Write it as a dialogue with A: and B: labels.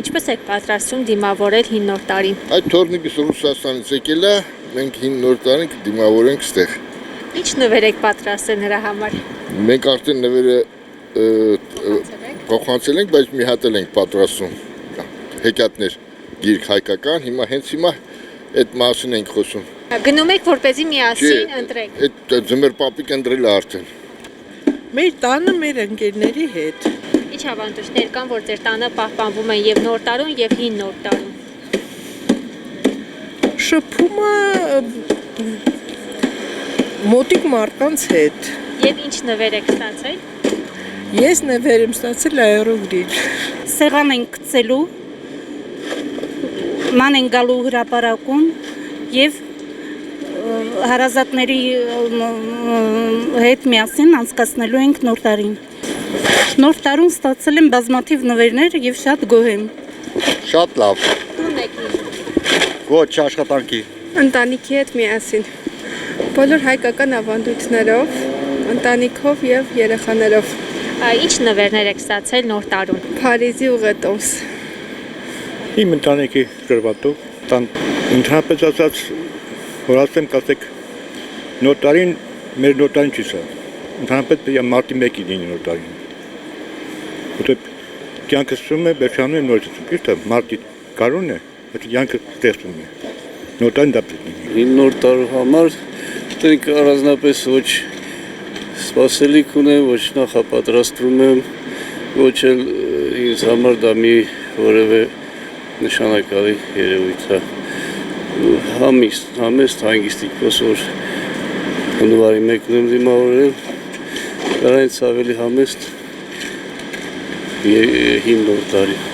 A: Ինչպես եք պատրաստում դիմավորել հին նոր տարին։
B: Այդ թորնիկս Ռուսաստանից եկել է, մենք հին նոր տարին կդիմավորենք ստեղ։
A: Ինչ նվեր եք պատրաստել նրա համար։
B: Մենք արդեն նվերը փոխանցել ենք, բայց մի հատ ենք պատրաստում։ Հեքիաթներ գիրք հայկական, հենց հիմա այդ մասին ենք խոսում։
A: Գնում եք որպեսզի միասին ընտրեք։
B: Այդ ձմեռ պապիկ ընտրել է արդեն։
C: Մեր տանը մեր ընկերների հետ։
A: Ինչ ավանդույթներ կան, որ ձեր տանը պահպանվում են եւ նոր տարում եւ հին նոր տարում։
C: Շփումը մոտիկ մարդկանց հետ։
A: Եվ ինչ նվեր եք ստացել։
C: Ես նվեր եմ ստացել աերոգրիչ։
D: Սեղան ենք գցելու, ման են գալու հրապարակում եւ հարազատների հետ միասին անցկացնելու ենք նոր տարին։ Նոր տարում ստացել եմ բազմաթիվ նվերներ եւ շատ գոհ եմ։
E: Շատ լավ։
A: Տուն եք։
E: Ոչ աշխատանքի։
F: Ընտանիքի հետ միասին։ Բոլոր հայկական ավանդույթներով, ընտանիքով եւ երեխաներով։
A: Ինչ նվերներ եք ստացել նոր տարում։
F: Փարիզի ուղետոս։
E: Իմ ընտանիքի գրվատով, ընդհանրապես ասած, որ ասեմ կասեք, նոր տարին մեր նոր տարին չի սա։ Ընդհանրապես պետք է մարտի 1-ին լինի նոր տարին։ Որտեղ կյանքը սկսում է, վերջանում է նորից։ Ճիշտ է, մարտի գարունն է, այդ կյանքը ստեղծում է։ Նոր տարին դա պետք է լինի։
G: Նոր տարու համար դենք առանձնապես ոչ սպասելիք ունեմ, ոչ նախապատրաստվում եմ, ոչ էլ ինձ համար դա մի որևէ նշանակալի երևույթ է։ Համեստ հանգիստիկոս, որ հունվարի 1-ն եմ դիմավորել, դրանից ավելի համեստ հին նոր տարի։